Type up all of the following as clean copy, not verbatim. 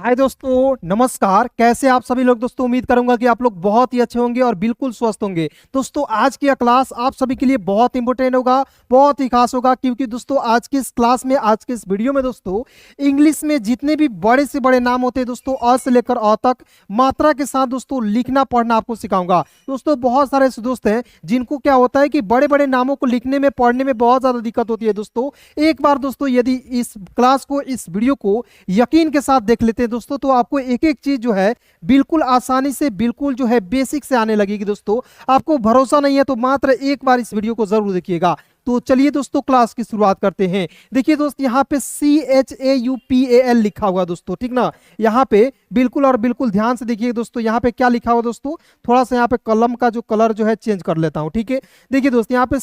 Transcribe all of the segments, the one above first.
हाय दोस्तों, नमस्कार। कैसे आप सभी लोग दोस्तों। उम्मीद करूंगा कि आप लोग बहुत ही अच्छे होंगे और बिल्कुल स्वस्थ होंगे। दोस्तों आज की यह क्लास आप सभी के लिए बहुत इंपॉर्टेंट होगा, बहुत ही खास होगा, क्योंकि दोस्तों आज की इस क्लास में, आज के इस वीडियो में दोस्तों इंग्लिश में जितने भी बड़े से बड़े नाम होते हैं दोस्तों, अ से लेकर अ तक मात्रा के साथ दोस्तों लिखना पढ़ना आपको सिखाऊंगा। दोस्तों बहुत सारे ऐसे दोस्त हैं जिनको क्या होता है कि बड़े बड़े नामों को लिखने में, पढ़ने में बहुत ज्यादा दिक्कत होती है। दोस्तों एक बार दोस्तों यदि इस क्लास को, इस वीडियो को यकीन के साथ देख लेते हैं दोस्तों, तो आपको एक एक चीज जो है बिल्कुल आसानी से, बिल्कुल जो है बेसिक से आने लगेगी। दोस्तों आपको भरोसा नहीं है तो मात्र एक बार इस वीडियो को जरूर देखिएगा। तो चलिए दोस्तों क्लास की शुरुआत करते हैं। देखिए दोस्त, यहाँ पे CHAUPAL लिखा हुआ दोस्तों, ठीक ना। यहाँ पे बिल्कुल और बिल्कुल ध्यान से देखिए दोस्तों, यहाँ पे क्या लिखा हुआ दोस्तों। थोड़ा सा यहाँ पे कलम का जो कलर जो है चेंज कर लेता हूँ, ठीक है। देखिए दोस्त, यहाँ पे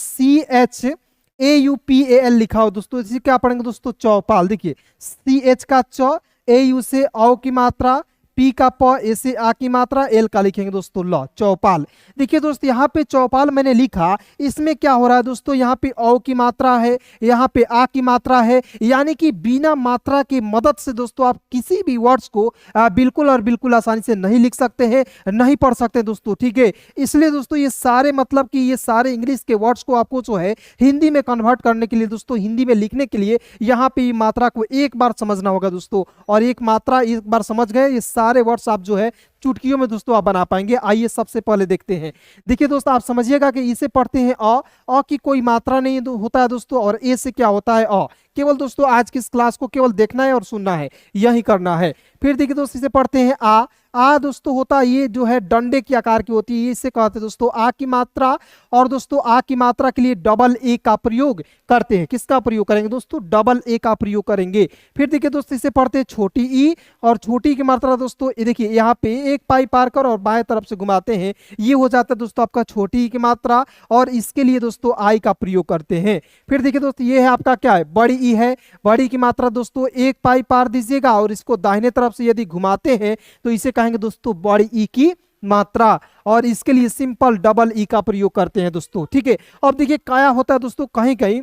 CHAUPAL लिखा हो दोस्तों। इसे क्या पढ़ेंगे दोस्तों, चौपाल। देखिए CH का च, AU से औ की मात्रा, P का प, ए से आ की मात्रा, L का लिखेंगे दोस्तों ल, चौपाल। देखिए दोस्त, यहाँ पे चौपाल मैंने लिखा, इसमें क्या हो रहा है दोस्तों, यहाँ पे औ की मात्रा है, यहाँ पे आ की मात्रा है, यानी कि बिना मात्रा की मदद से दोस्तों आप किसी भी वर्ड्स को बिल्कुल और बिल्कुल आसानी से नहीं लिख सकते हैं, नहीं पढ़ सकते दोस्तों, ठीक है। इसलिए दोस्तों ये सारे, मतलब कि ये सारे इंग्लिश के वर्ड्स को आपको जो है हिंदी में कन्वर्ट करने के लिए दोस्तों, हिंदी में लिखने के लिए यहाँ पे मात्रा को एक बार समझना होगा दोस्तों। और एक मात्रा एक बार समझ गए, ये सारे वर्ड्स आप जो है चुटकियों में दोस्तों आप बना पाएंगे। आइए सबसे पहले देखते हैं। देखिए दोस्तों, आप समझिएगा कि इसे पढ़ते हैं अ की कोई मात्रा नहीं होता है दोस्तों, और ए से क्या होता है अ। केवल दोस्तों आज की इस क्लास को केवल देखना है और सुनना है, यही करना है। फिर देखिए दोस्तों, इसे पढ़ते हैं आ दोस्तों होता है, ये जो है डंडे की आकार की होती है, इससे कहते हैं दोस्तों आ की मात्रा। और दोस्तों आ की मात्रा के लिए डबल ए का प्रयोग करते हैं। किसका प्रयोग करेंगे दोस्तों, डबल ए का प्रयोग करेंगे। फिर देखिए दोस्तों, इसे पढ़ते हैं छोटी ई, और छोटी की मात्रा दोस्तों ये देखिए, यहाँ पे एक पाई पार कर और बाएं तरफ से घुमाते हैं, ये हो जाता है दोस्तों आपका छोटी ई की मात्रा, और इसके लिए दोस्तों आई का प्रयोग करते हैं। फिर देखिए दोस्तों, ये है आपका क्या है, बड़ी ई है। बड़ी की मात्रा दोस्तों एक पाई पार दीजिएगा, और इसको दाहिने तरफ से यदि घुमाते हैं तो इसे कहेंगे दोस्तों बड़ी ई की मात्रा, और इसके लिए सिंपल डबल ई का प्रयोग करते हैं दोस्तों, ठीक है। अब देखिए क्या होता है दोस्तों, कहीं कहीं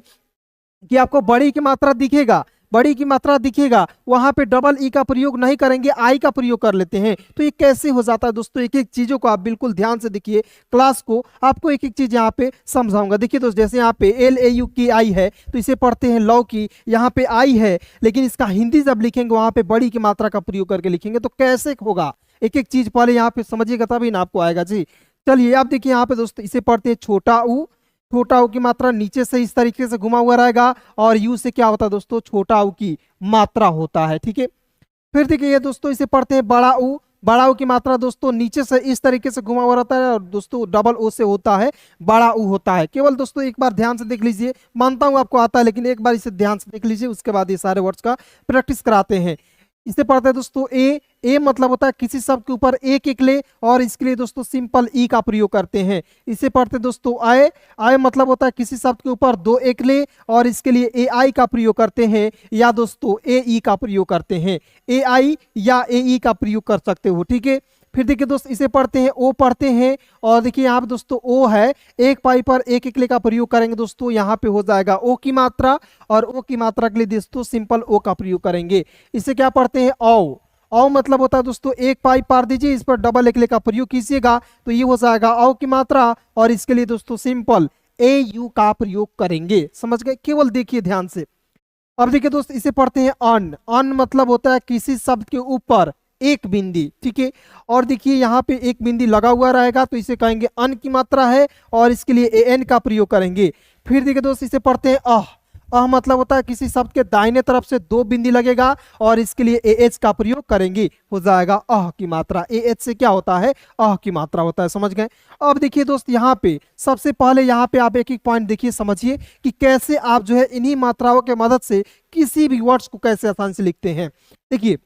कि आपको बड़ी की मात्रा दिखेगा, बड़ी की मात्रा दिखेगा, वहां पे डबल ई का प्रयोग नहीं करेंगे, आई का प्रयोग कर लेते हैं। तो ये कैसे हो जाता है दोस्तों, एक एक चीजों को आप बिल्कुल ध्यान से देखिए, क्लास को आपको एक एक चीज यहाँ पे समझाऊंगा। देखिए दोस्तों, जैसे यहाँ पे LAU की आई है तो इसे पढ़ते हैं लौ की, यहाँ पे आई है, लेकिन इसका हिंदी जब लिखेंगे वहां पे बड़ी की मात्रा का प्रयोग करके लिखेंगे, तो कैसे होगा, एक एक चीज पहले यहाँ पे समझिएगा तभी ना आपको आएगा जी। चलिए आप देखिए यहाँ पे दोस्तों, इसे पढ़ते हैं छोटा ऊ। छोटा ऊ की मात्रा नीचे से इस तरीके से घुमा हुआ रहेगा, और यू से क्या होता है दोस्तों, छोटा ऊ की मात्रा होता है, ठीक है। फिर देखिए ये दोस्तों, इसे पढ़ते हैं बड़ा ऊ। बड़ा ऊ की मात्रा दोस्तों नीचे से इस तरीके से घुमा हुआ रहता है, और दोस्तों डबल ओ से होता है, बड़ा ऊ होता है। केवल दोस्तों एक बार ध्यान से देख लीजिए, मानता हूं आपको आता है, लेकिन एक बार इसे ध्यान से देख लीजिए, उसके बाद ये सारे वर्ड्स का प्रैक्टिस कराते हैं। इसे पढ़ते हैं दोस्तों ए मतलब होता है किसी शब्द के ऊपर एक एक ले, और इसके लिए दोस्तों सिंपल ई का प्रयोग करते हैं। इसे पढ़ते हैं दोस्तों आय मतलब होता है किसी शब्द के ऊपर दो एक ले, और इसके लिए ए आई का प्रयोग करते हैं, या दोस्तों ए ई का प्रयोग करते हैं। ए आई या ए ई का प्रयोग कर सकते हो, ठीक है। फिर देखिए दोस्त, इसे पढ़ते हैं ओ पढ़ते हैं, और देखिए यहाँ पे दोस्तों ओ है, एक पाई पर एक एक ले का प्रयोग करेंगे दोस्तों, यहाँ पे हो जाएगा ओ की मात्रा, और ओ की मात्रा के लिए दोस्तों सिंपल ओ का प्रयोग करेंगे। इसे क्या पढ़ते हैं औ मतलब होता है दोस्तों एक पाई पार दीजिए, इस पर डबल एक ले का प्रयोग कीजिएगा, तो ये हो जाएगा औ की मात्रा, और इसके लिए दोस्तों सिंपल AU का प्रयोग करेंगे। समझ गए, केवल देखिए ध्यान से। अब देखिए दोस्त, इसे पढ़ते हैं अन मतलब होता है किसी शब्द के ऊपर एक बिंदी, ठीक है। और देखिए यहाँ पे एक बिंदी लगा हुआ रहेगा, तो इसे कहेंगे अन की मात्रा है, और इसके लिए AN का प्रयोग करेंगे। फिर देखिए दोस्त, इसे पढ़ते हैं अह मतलब होता है किसी शब्द के दाहिने तरफ से दो बिंदी लगेगा, और इसके लिए AH का प्रयोग करेंगे, हो जाएगा अह की मात्रा। AH से क्या होता है, अह की मात्रा होता है। समझ गए। अब देखिए दोस्त, यहाँ पे सबसे पहले यहाँ पे आप एक एक पॉइंट देखिए, समझिए कि कैसे आप जो है इन्हीं मात्राओं के मदद से किसी भी वर्ड्स को कैसे आसानी से लिखते हैं। देखिए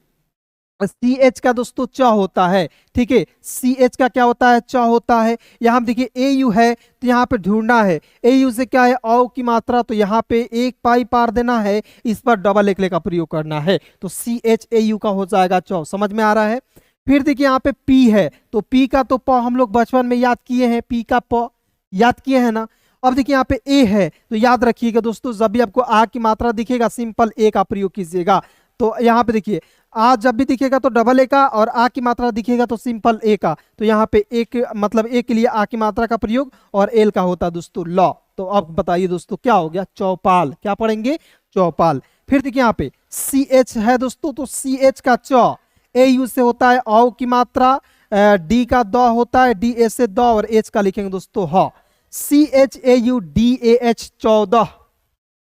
CH का दोस्तों च होता है, ठीक है। CH का क्या होता है, च होता है। यहाँ देखिए AU है, तो यहाँ पे ढूंढना है AU से क्या है, औ की मात्रा, तो यहाँ पे एक पाई पार देना है, इस पर डबल एक ले का प्रयोग करना है, तो CHAU का हो जाएगा च। समझ में आ रहा है। फिर देखिए यहाँ पे P है, तो P का तो प हम लोग बचपन में याद किए हैं, P का प याद किए हैं ना। अब देखिए यहाँ पे ए है, तो याद रखिएगा दोस्तों, जब भी आपको आ की मात्रा दिखेगा सिंपल ए का प्रयोग कीजिएगा। तो यहाँ पे देखिए आ जब भी दिखेगा तो डबल ए का, और आ की मात्रा दिखेगा तो सिंपल ए का। तो यहाँ पे एक मतलब ए के लिए आ की मात्रा का प्रयोग और एल का होता है दोस्तों लॉ। तो अब बताइए दोस्तों क्या हो गया, चौपाल। क्या पढ़ेंगे, चौपाल। फिर देखिए यहाँ पे सी एच है दोस्तों, तो सी एच का च, ए यू से होता है औ की मात्रा, डी का द होता है, डी ए से द, और एच का लिखेंगे दोस्तों ह। C H A U D A H 14।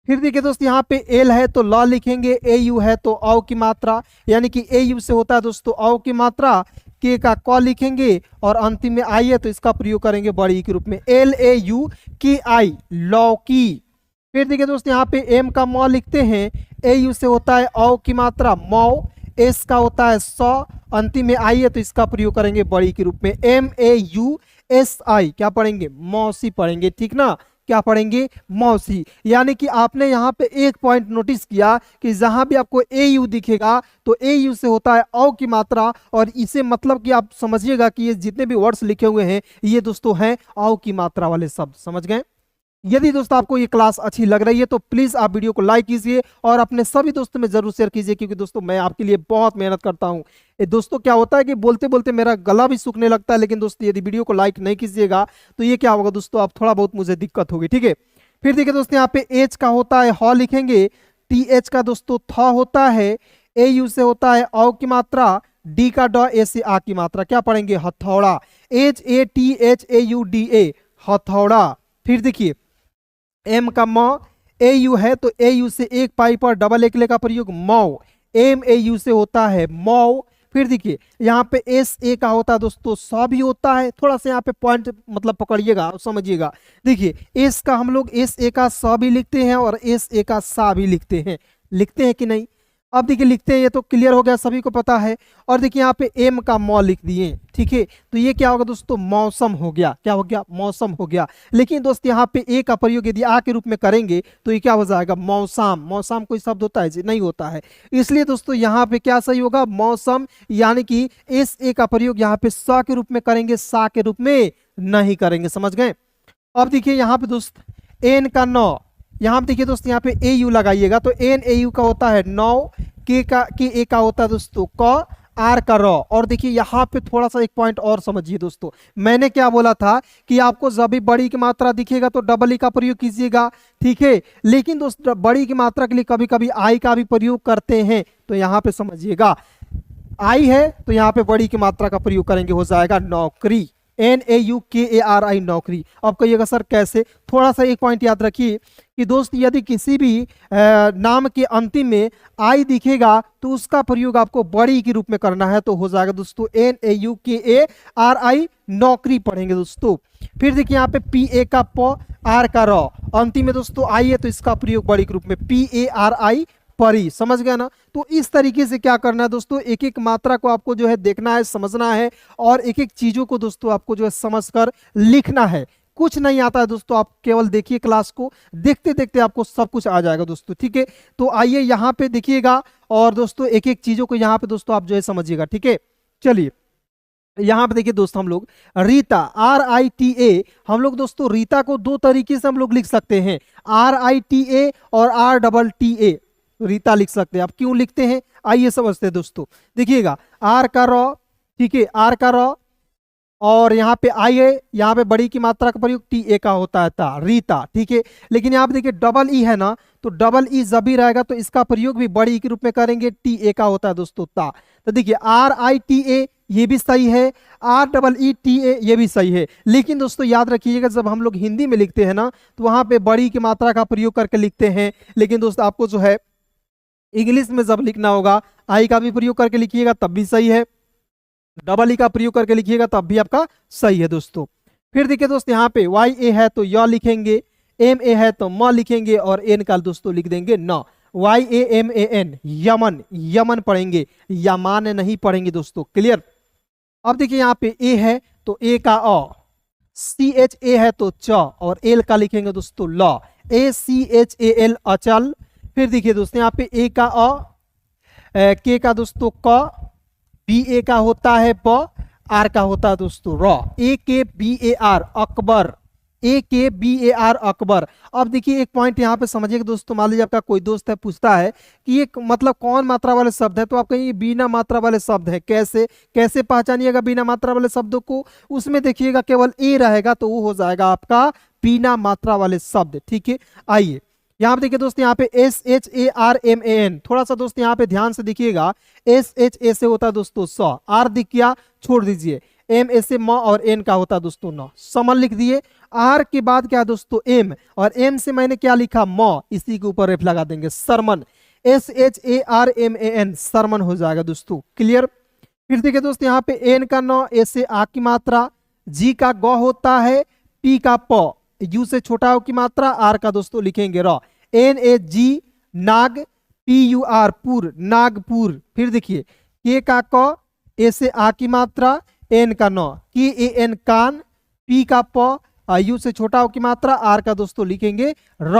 फिर देखिए दोस्तों यहाँ पे एल है तो लॉ लिखेंगे, ए यू है तो औ की मात्रा, यानी कि ए यू से होता है दोस्तों औ की मात्रा, के का क लिखेंगे, और अंतिम में आई है तो इसका प्रयोग करेंगे बड़ी ई के रूप में, एल ए यू की आई, लौकी। फिर देखिए दोस्तों यहाँ पे एम का मौ लिखते हैं, ए यू से होता है औ की मात्रा मौ, एस का होता है सौ, अंतिम में आई है तो इसका प्रयोग करेंगे बड़ी के रूप में, M A U S I. क्या पढ़ेंगे, मौसी पढ़ेंगे, ठीक ना। क्या पढ़ेंगे, मौसी। यानी कि आपने यहाँ पे एक पॉइंट नोटिस किया कि जहां भी आपको ए यू दिखेगा तो ए यू से होता है औ की मात्रा, और इसे मतलब कि आप समझिएगा कि ये जितने भी वर्ड्स लिखे हुए हैं ये दोस्तों हैं औ की मात्रा वाले शब्द, समझ गए। यदि दोस्तों आपको ये क्लास अच्छी लग रही है तो प्लीज आप वीडियो को लाइक कीजिए और अपने सभी दोस्तों में जरूर शेयर कीजिए, क्योंकि दोस्तों मैं आपके लिए बहुत मेहनत करता हूं। ये दोस्तों क्या होता है कि बोलते बोलते मेरा गला भी सूखने लगता है, लेकिन दोस्तों यदि वीडियो को लाइक नहीं कीजिएगा तो ये क्या होगा दोस्तों, आप थोड़ा बहुत मुझे दिक्कत होगी, ठीक है। फिर देखिए दोस्तों यहाँ पे एच का होता है ह लिखेंगे, टी एच का दोस्तों थ होता है, ए यू से होता है औ की मात्रा, डी का ड, ए से आ की मात्रा। क्या पढ़ेंगे, हथौड़ा, H A T H A U D ए, हथौड़ा। फिर देखिए एम का म, ए यू है तो ए यू से एक पाई पर डबल एक ले का प्रयोग मौ, एम ए यू से होता है मौ। फिर देखिए यहाँ पे एस ए का होता है दोस्तों स भी होता है, थोड़ा सा यहाँ पे पॉइंट मतलब पकड़िएगा और समझिएगा। देखिए एस का हम लोग एस ए का स भी लिखते हैं और एस ए का सा भी लिखते हैं कि नहीं। अब देखिए लिखते हैं, ये तो क्लियर हो गया, सभी को पता है। और देखिए यहाँ पे एम का मौ लिख दिए, ठीक है। तो ये क्या होगा दोस्तों, मौसम हो गया। क्या हो गया, मौसम हो गया। लेकिन दोस्त यहाँ पे ए का प्रयोग यदि आ के रूप में करेंगे तो ये क्या हो जाएगा, मौसम। मौसम कोई शब्द होता है जी, नहीं होता है। इसलिए दोस्तों यहाँ पे क्या सही होगा, मौसम। यानी कि एस ए का प्रयोग यहाँ पे स के रूप में करेंगे, सा के रूप में नहीं करेंगे, समझ गए। अब देखिए यहाँ पे दोस्त एन का नौ, यहाँ पे देखिए दोस्तों यहाँ पे ए यू लगाइएगा तो एन ए यू का होता है 9, के ए का होता है दोस्तों क, आर का र। और देखिए यहाँ पे थोड़ा सा एक पॉइंट और समझिए दोस्तों, मैंने क्या बोला था कि आपको जब भी बड़ी की मात्रा दिखेगा तो डबल ई का प्रयोग कीजिएगा, ठीक है। लेकिन दोस्तों बड़ी की मात्रा के लिए कभी कभी आई का भी प्रयोग करते हैं, तो यहाँ पे समझिएगा आई है तो यहाँ पे बड़ी की मात्रा का प्रयोग करेंगे, हो जाएगा नौकरी, एन ए यू के ए आर आई, नौकरी। अब कहिएगा सर कैसे, थोड़ा सा एक पॉइंट याद रखिए कि दोस्त यदि किसी भी नाम के अंतिम में आई दिखेगा तो उसका प्रयोग आपको बड़ी के रूप में करना है, तो हो जाएगा दोस्तों एन ए यू के ए आर आई, नौकरी पढ़ेंगे दोस्तों। फिर देखिए यहाँ पे पी ए का प, आर का र, अंतिम में दोस्तों आई है तो इसका प्रयोग बड़ी के रूप में, पी ए आर आई, परी। समझ गया ना। तो इस तरीके से क्या करना है दोस्तों, एक एक मात्रा को आपको जो है देखना है, समझना है, और एक एक चीजों को दोस्तों आपको जो है समझकर लिखना है। कुछ नहीं आता है दोस्तों, आप केवल देखिए क्लास को, देखते देखते आपको सब कुछ आ जाएगा दोस्तों, ठीक है। तो आइए यहाँ पे देखिएगा और दोस्तों एक एक चीजों को यहाँ पे दोस्तों आप जो है समझिएगा, ठीक है। चलिए यहाँ पे देखिए दोस्तों, हम लोग रीता, आर आई टी ए, हम लोग दोस्तों रीता को दो तरीके से हम लोग लिख सकते हैं, आर आई टी ए और R double T A, Rita लिख सकते हैं। आप क्यों लिखते हैं आइए समझते हैं दोस्तों। देखिएगा आर का र, ठीक है, आर का र, और यहाँ पे आई है, यहाँ पे बड़ी की मात्रा का प्रयोग टी ए का होता है ता, रीता, ठीक है। लेकिन यहाँ पे देखिए डबल ई है ना, तो डबल ई जब भी रहेगा तो इसका प्रयोग भी बड़ी के रूप में करेंगे, टी ए का होता है दोस्तों ता। तो देखिए आर आई टी ए ये भी सही है, R double E T A ये भी सही है। लेकिन दोस्तों याद रखिएगा जब हम लोग हिंदी में लिखते हैं ना तो वहां पे बड़ी की मात्रा का प्रयोग करके लिखते हैं, लेकिन दोस्तों आपको जो है इंग्लिश में जब लिखना होगा आई का भी प्रयोग करके लिखिएगा तब भी सही है, डबल ई का प्रयोग करके लिखिएगा तब भी आपका सही है दोस्तों। फिर देखिए दोस्त यहाँ पे वाई ए है तो य लिखेंगे, एम ए है तो म लिखेंगे, और एन का दोस्तों लिख देंगे न, Y A M A N, Yaman, Yaman पढ़ेंगे, यमान नहीं पढ़ेंगे दोस्तों, क्लियर। अब देखिए यहाँ पे ए है तो ए का अ, सी एच ए है तो च, और एल का लिखेंगे दोस्तों ल, ए सी एच ए एल, अचल। फिर देखिए दोस्तों यहाँ पे ए का अ, के का दोस्तों क, बी ए का होता है ब, आर का होता है दोस्तों र, A K B A R, Akbar, AKBAR Akbar. अब देखिए एक पॉइंट यहाँ पे समझिएगा दोस्तों, मान लीजिए आपका कोई दोस्त है, पूछता है कि ये मतलब कौन मात्रा वाले शब्द है, तो आप कहेंगे बिना मात्रा वाले शब्द है। कैसे कैसे पहचानिएगा बिना मात्रा वाले शब्दों को? उसमें देखिएगा केवल ए रहेगा तो वो हो जाएगा आपका बिना मात्रा वाले शब्द। ठीक है, आइए यहाँ पे देखिए दोस्त, यहाँ पे SHARMAN, थोड़ा सा दोस्त यहाँ पे ध्यान से देखिएगा। SHA से होता है दोस्तों स, आर दिख गया छोड़ दीजिए, MA से म और N का होता है दोस्तों न, समन लिख दिए। आर के बाद क्या है दोस्तों M, और M से मैंने क्या लिखा म, इसी के ऊपर रेफ लगा देंगे, सरमन। SHARMAN सरमन हो जाएगा दोस्तों, क्लियर। फिर देखिए दोस्त यहाँ पे N का न, ए से आ की मात्रा, G का ग होता है, P का प, U से छोटा की मात्रा, R का दोस्तों लिखेंगे र, NAG नाग, PUR पुर, नागपुर। फिर देखिए K का क, ए से आ की मात्रा, N का न, KAN कान, P का प, U से छोटा की मात्रा, R का दोस्तों लिखेंगे र,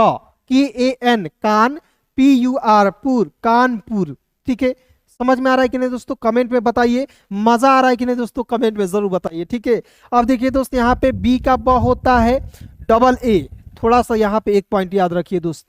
KAN कान, PUR पुर, कानपुर। ठीक है, समझ में आ रहा है कि नहीं दोस्तों? कमेंट में बताइए। मजा आ रहा है कि नहीं दोस्तों? कमेंट में जरूर बताइए। ठीक है, अब देखिए दोस्त यहाँ पे B का ब होता है डबल ए, थोड़ा सा यहाँ पे एक पॉइंट याद रखिए दोस्त,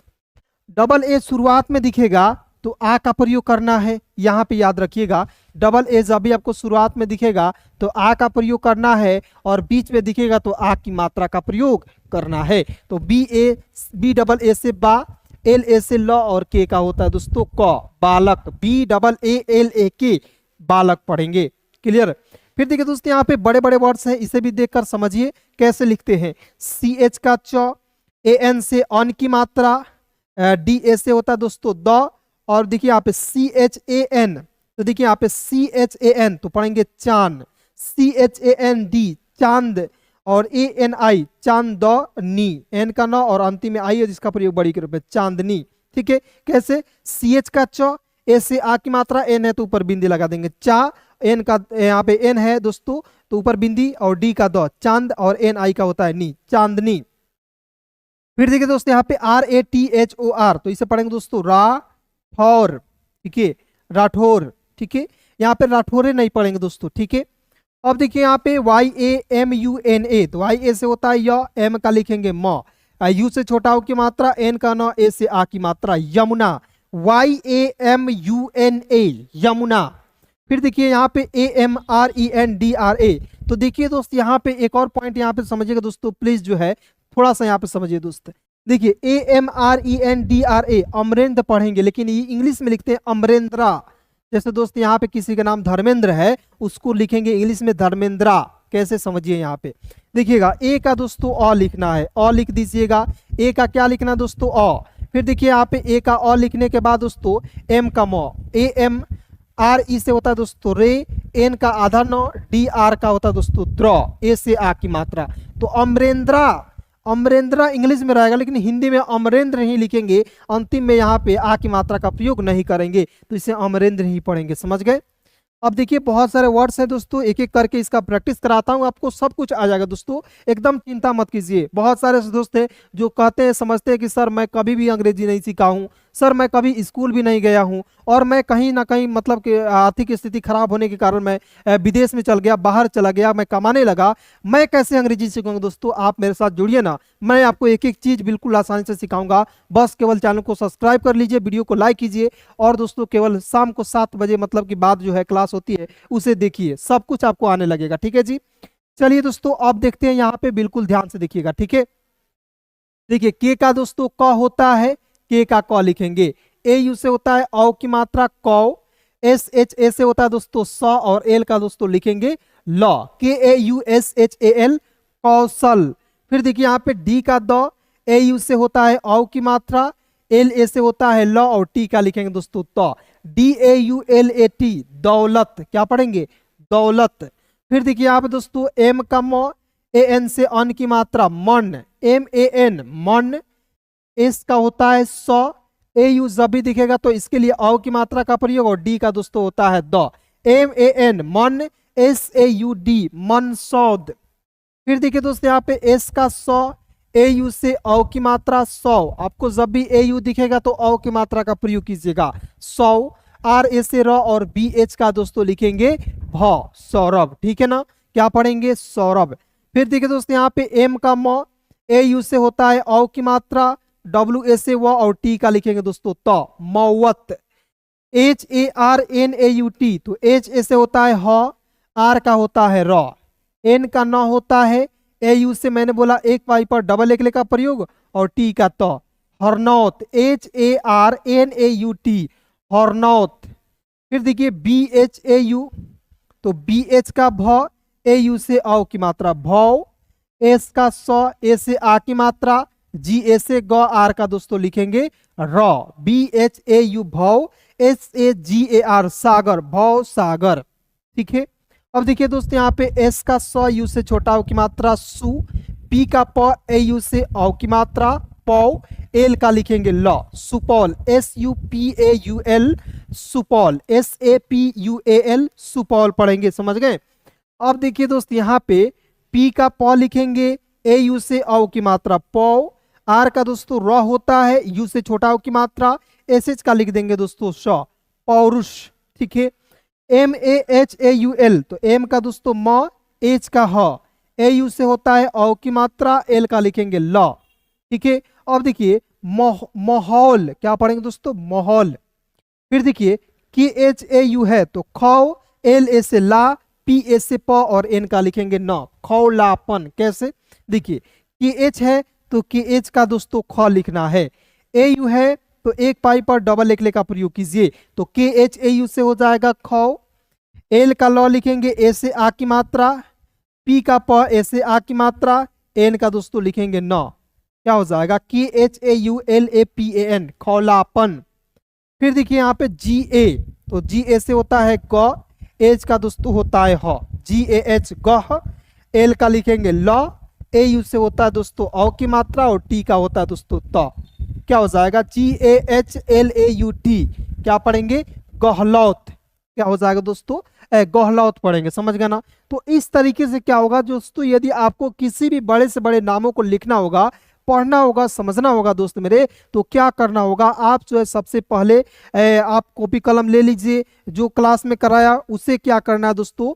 डबल ए शुरुआत में दिखेगा तो आ का प्रयोग करना है, यहाँ पे याद रखिएगा। डबल ए जब भी आपको शुरुआत में दिखेगा तो आ का प्रयोग करना है, और बीच में दिखेगा तो आ की मात्रा का प्रयोग करना है। तो बी डबल ए से बा, एल ए से ल, और के का होता है दोस्तों क, बालक। BAALAK बालक पढ़ेंगे, क्लियर। फिर देखिए दोस्तों यहाँ पे बड़े बड़े वर्ड्स हैं, इसे भी देखकर समझिए कैसे लिखते हैं। CH का च, AN से अन की मात्रा, DA से होता है दोस्तों द, और देखिए यहाँ पे CHAN, तो देखिए यहाँ पे CHAN तो पढ़ेंगे चांद, CHAND चांद, और ANI चांदनी, एन का न और अंतिम में आई है जिसका प्रयोग बड़ी के रूप में चांदनी। ठीक है, कैसे? CH का च, ए से आ की मात्रा, N है तो ऊपर बिंदी लगा देंगे, चा, एन का यहाँ पे N है दोस्तों तो ऊपर बिंदी, और डी का द, चांद, और NI का होता है नी, चांदनी। फिर देखिए दोस्तों यहाँ पे RATHOR, तो इसे पढ़ेंगे दोस्तों राठौर। ठीक है, राठौर। ठीक है, यहाँ पे राठौरे नहीं पढ़ेंगे दोस्तों। ठीक है, अब देखिए यहाँ पे YAMUNA, तो YA से होता है य, M का लिखेंगे म, U से छोटा हो की मात्रा, N का न, A से आ की मात्रा, यमुना। YAMUNA यमुना। फिर देखिए यहाँ पे AMRENDRA, तो देखिए दोस्त यहाँ पे एक और पॉइंट यहाँ पे समझिएगा दोस्तों, प्लीज जो है थोड़ा सा यहाँ पे समझिए दोस्त। देखिए AMRENDRA अमरेंद्र पढ़ेंगे, लेकिन ये इंग्लिश में लिखते हैं अमरेंद्रा। जैसे दोस्त यहाँ पे किसी का नाम धर्मेंद्र है, उसको लिखेंगे इंग्लिश में धर्मेंद्रा। कैसे समझिए यहाँ पे देखिएगा, ए का दोस्तों अ लिखना है, अ लिख दीजिएगा। ए का क्या लिखना दोस्तों? अ। फिर देखिए यहाँ पे ए का अ लिखने के बाद दोस्तों एम का म, AMRE से होता है दोस्तों रे, एन का आधा न, DR का होता है दोस्तों द्र, ए से आ की मात्रा। तो अमरेंद्रा, अमरेंद्रा इंग्लिश में रहेगा, लेकिन हिंदी में अमरेंद्र ही लिखेंगे, अंतिम में यहाँ पे आ की मात्रा का प्रयोग नहीं करेंगे, तो इसे अमरेंद्र ही पढ़ेंगे। समझ गए? अब देखिए बहुत सारे वर्ड्स हैं दोस्तों, एक एक करके इसका प्रैक्टिस कराता हूं, आपको सब कुछ आ जाएगा दोस्तों, एकदम चिंता मत कीजिए। बहुत सारे दोस्त हैं जो कहते हैं, समझते हैं कि सर मैं कभी भी अंग्रेजी नहीं सीखा हूं, सर मैं कभी स्कूल भी नहीं गया हूं, और मैं कहीं ना कहीं मतलब कि आर्थिक स्थिति खराब होने के कारण मैं विदेश में चल गया, बाहर चला गया, मैं कमाने लगा, मैं कैसे अंग्रेजी सीखूंगा? दोस्तों आप मेरे साथ जुड़िए ना, मैं आपको एक एक चीज़ बिल्कुल आसानी से सिखाऊंगा। बस केवल चैनल को सब्सक्राइब कर लीजिए, वीडियो को लाइक कीजिए, और दोस्तों केवल शाम को 7 बजे मतलब की बाद जो है क्लास होती है उसे देखिए, सब कुछ आपको आने लगेगा। ठीक है जी, चलिए दोस्तों अब देखते हैं यहाँ पे, बिल्कुल ध्यान से देखिएगा। ठीक है, देखिए के का दोस्तों क होता है, के का क लिखेंगे। AU से होता है औ की मात्रा कौ, SHA से होता है दोस्तों स, और एल का दोस्तों लिखेंगे ल, KAUSHAL कौशल। फिर देखिए यहाँ पे डी का द, AU से होता है औ की मात्रा, LA से होता है ल, और टी का लिखेंगे दोस्तों त, DAULAT दौलत। क्या पढ़ेंगे? दौलत। फिर देखिए यहाँ पे दोस्तों एम का म, AN से अन की मात्रा मन, MAN मन। एस का होता है स, AU जब भी दिखेगा तो इसके लिए औ की मात्रा का प्रयोग, और डी का दोस्तों होता है द, MAN मन, SAUD मन सौद। फिर देखिए दोस्तों यहाँ पे एस का स, AU से औ की मात्रा सौ, आपको जब भी AU दिखेगा तो औ की मात्रा का प्रयोग कीजिएगा, सौ। RA से र, और BH का दोस्तों लिखेंगे भ, सौरभ। ठीक है ना, क्या पढ़ेंगे? सौरभ। फिर देखिए दोस्तों यहाँ पे एम का म, ए यू से होता है औ की मात्रा, डब्ल्यू ए से व और टी का लिखेंगे दोस्तों तो, मौवत। H A R N A U T, तो एच ए से होता है ह, आर का होता है र, एन का न होता है, ए यू से मैंने बोला एक पाई पर डबल एक का प्रयोग और टी का तो, Harnaut. H A R N A U T, Harnaut. फिर देखिए बी एच ए यू, तो बी एच का भ, ए यू से औ की मात्रा भौ, एस का स, ए से आ की मात्रा, जी ए से ग, आर का दोस्तों लिखेंगे र, बी एच ए यू भौ, S A G A R सागर, भौ सागर। ठीक है, अब देखिए दोस्तों यहाँ पे एस का स, यू से छोटा औ की मात्रा सु, पी का प, ए यू से औ की मात्रा पौ, एल का लिखेंगे ल, Supaul, S U P A U L, Supaul, S A P U A L, Supaul पढ़ेंगे, समझ गए। अब देखिए दोस्त यहाँ पे पी का प लिखेंगे, ए यू से औ की मात्रा पौ, आर का दोस्तों र होता है, यू से छोटा औ की मात्रा, एस एच का लिख देंगे दोस्तों श, पौरुष। ठीक है, M A H A U L, तो एम का दोस्तों म, एच का ह, ए यू से होता है औ की मात्रा, एल का लिखेंगे ल। ठीक है, अब देखिए माहौल, क्या पढ़ेंगे दोस्तों, माहौल। फिर देखिए के एच ए यू है तो खौ, एल ए से ला, पी ए से प और एन का लिखेंगे न, खौलापन। कैसे, देखिए के एच है तो के एच का दोस्तों ख लिखना है, ए यू है तो एक पाई पर डबल एक का प्रयोग कीजिए, तो के एच ए यू से हो जाएगा खौ, एल का ल लिखेंगे, ए से आ की मात्रा, पी का प, ए से आ की मात्रा, एन का दोस्तों लिखेंगे न, क्या हो जाएगा K H A U L A P A N, खौलापन। फिर देखिए यहाँ पे जी ए, तो जी ए से होता है ग, एच का दोस्तों होता है ह, जी ए एच गह, एल का लिखेंगे ल, ए यू से होता है दोस्तों औ की मात्रा और टी का होता है दोस्तों त, क्या हो जाएगा G A H L A U T, क्या पढ़ेंगे गहलौत, क्या हो जाएगा दोस्तों गहलौत पढ़ेंगे, समझ गए ना। तो इस तरीके से क्या होगा दोस्तों, यदि आपको किसी भी बड़े से बड़े नामों को लिखना होगा, पढ़ना होगा, समझना होगा दोस्त मेरे, तो क्या करना होगा, आप जो है सबसे पहले आप कॉपी कलम ले लीजिए, जो क्लास में कराया उसे क्या करना है दोस्तों,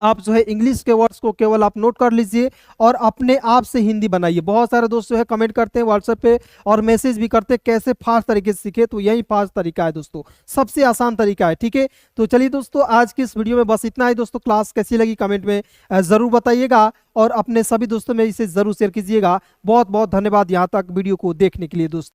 आप जो है इंग्लिश के वर्ड्स को केवल आप नोट कर लीजिए और अपने आप से हिंदी बनाइए। बहुत सारे दोस्त जो है कमेंट करते हैं व्हाट्सएप पे और मैसेज भी करते हैं कैसे फास्ट तरीके से सीखे, तो यही फास्ट तरीका है दोस्तों, सबसे आसान तरीका है। ठीक है, तो चलिए दोस्तों आज की इस वीडियो में बस इतना ही दोस्तों। क्लास कैसी लगी कमेंट में जरूर बताइएगा और अपने सभी दोस्तों में इसे जरूर शेयर कीजिएगा। बहुत बहुत धन्यवाद यहाँ तक वीडियो को देखने के लिए दोस्तों।